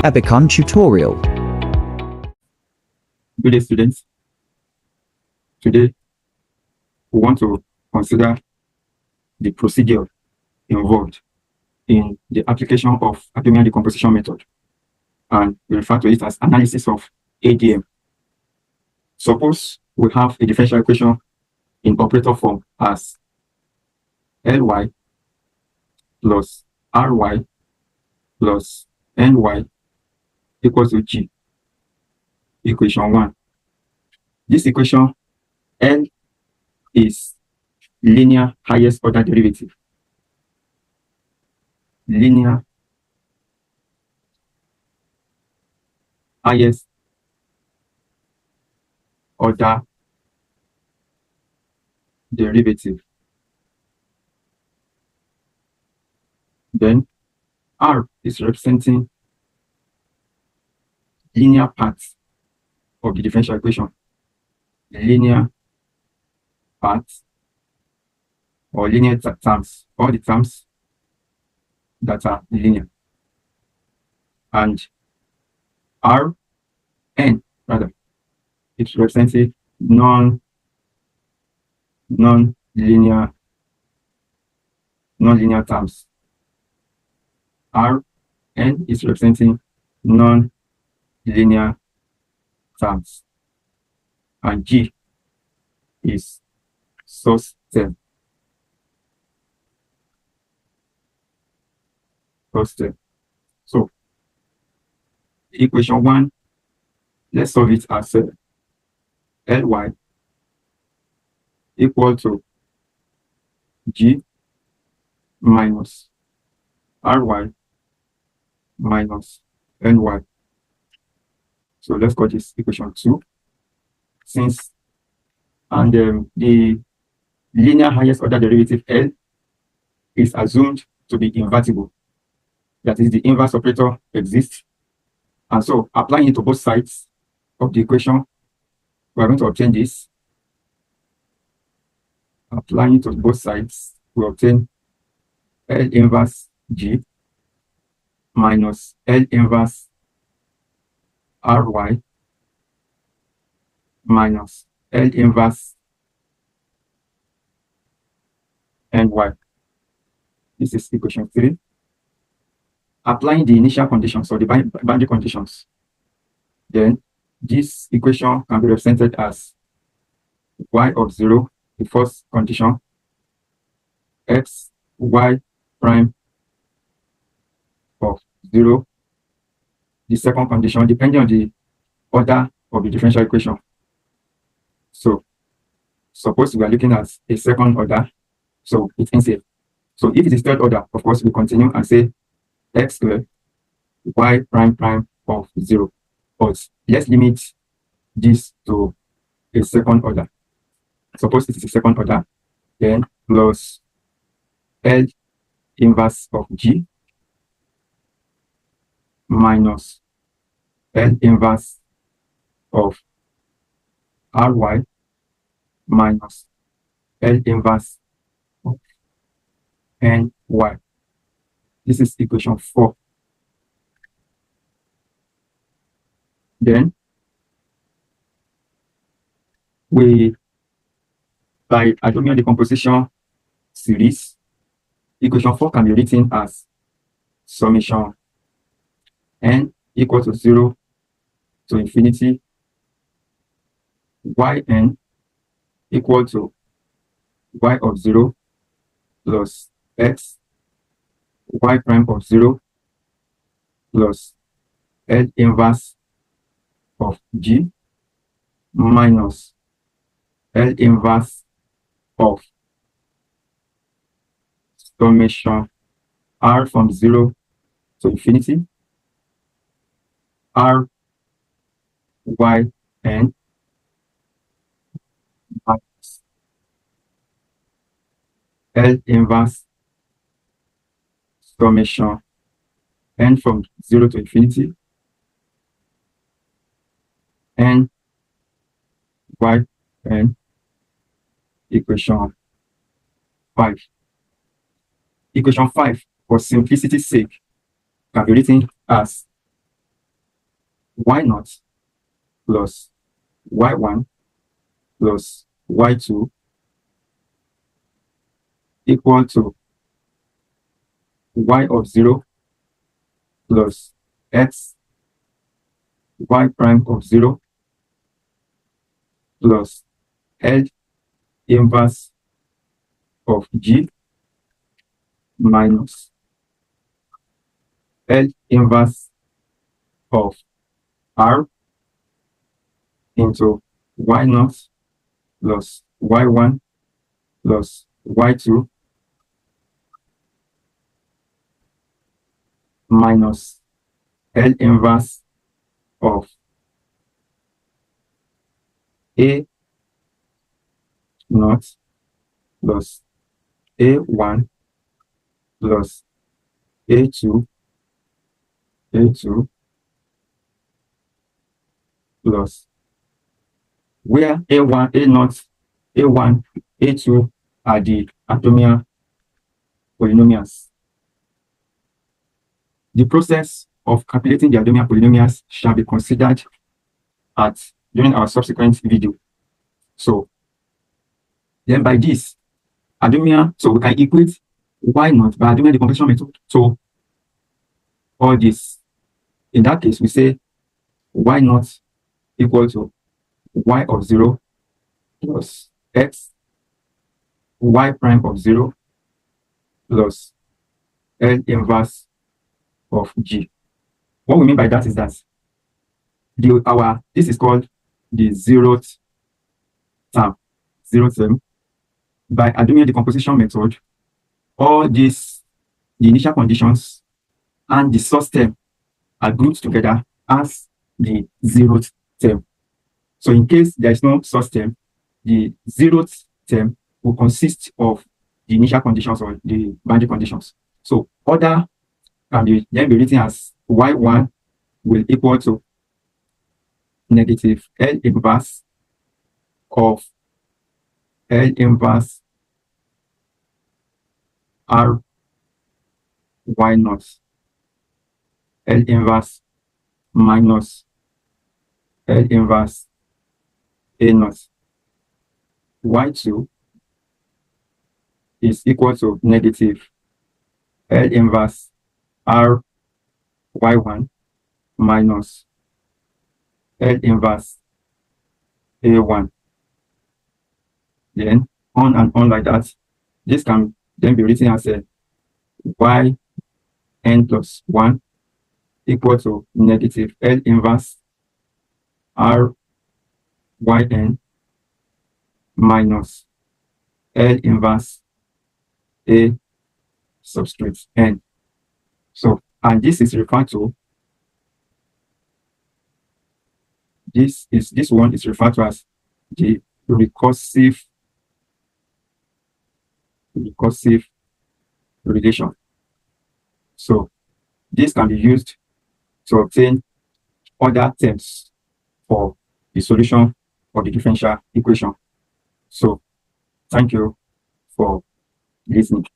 Epicon tutorial. Good day, students. Today, we want to consider the procedure involved in the application of Adomian Decomposition Method, and we refer to it as analysis of ADM. Suppose we have a differential equation in operator form as Ly plus Ry plus Ny equals to G. Equation 1. This equation, L is linear highest order derivative. Linear highest order derivative. Then R is representing linear parts of the differential equation. Linear parts or linear terms, all the terms that are linear. And Rn, rather, it's representing non-linear terms. Rn is representing non-linear terms, and G is source term. So, equation 1, let's solve it as Ly equal to G minus Ry minus Ny. So let's call this equation 2. Since the linear highest order derivative L is assumed to be invertible, that is, the inverse operator exists, and so applying it to both sides of the equation, we are going to obtain this. Applying it to both sides, we obtain L inverse G minus L inverse Ry minus L inverse Ny. This is equation 3. Applying the initial conditions or the boundary conditions, then this equation can be represented as y of 0, the first condition, x, y prime of 0, the second condition, depending on the order of the differential equation. So, suppose we are looking at a second order, so it's unsafe. So, if it is third order, of course, we continue and say x squared y prime of 0. But let's limit this to a second order. Suppose it is a second order, then plus L inverse of G minus L inverse of Ry minus L inverse of Ny. This is equation 4. Then by Adomian decomposition series, equation 4 can be written as summation n equal to 0 to infinity yn equal to y of 0 plus x y prime of 0 plus L inverse of G minus L inverse of summation R from 0 to infinity R y n minus L inverse summation n from 0 to infinity n y n equation 5. Equation 5, for simplicity's sake, can be written as y0 plus y1 plus y2 equal to y of 0 plus x y prime of 0 plus L inverse of G minus L inverse of R into y0 plus y1 plus y2 minus L inverse of A0 plus A1 plus A2 plus where A1, A0, A1, A2 are the Adomian polynomials. The process of calculating the Adomian polynomials shall be considered during our subsequent video. So then by this, Adomian, so we can equate y0 by Adomian decomposition method. So all this, in that case, we say y0 equal to y of 0 plus x y prime of 0 plus L inverse of G. What we mean by that is that this is called the zeroth term. By Adomian decomposition method, all the initial conditions and the source term are grouped together as the zeroth term. So in case there is no source term, the zeroth term will consist of the initial conditions or the boundary conditions. So order can then be written as y1 will equal to negative L inverse of L inverse R y0 L inverse minus L inverse A0. Y2 is equal to negative L inverse R y1 minus L inverse A1. Then on and on like that. This can then be written as a yn plus 1 equal to negative L inverse R yn minus L inverse A subscript n. So, and this is referred to, this one is referred to as the recursive relation. So this can be used to obtain other terms for the solution of the differential equation. So thank you for listening.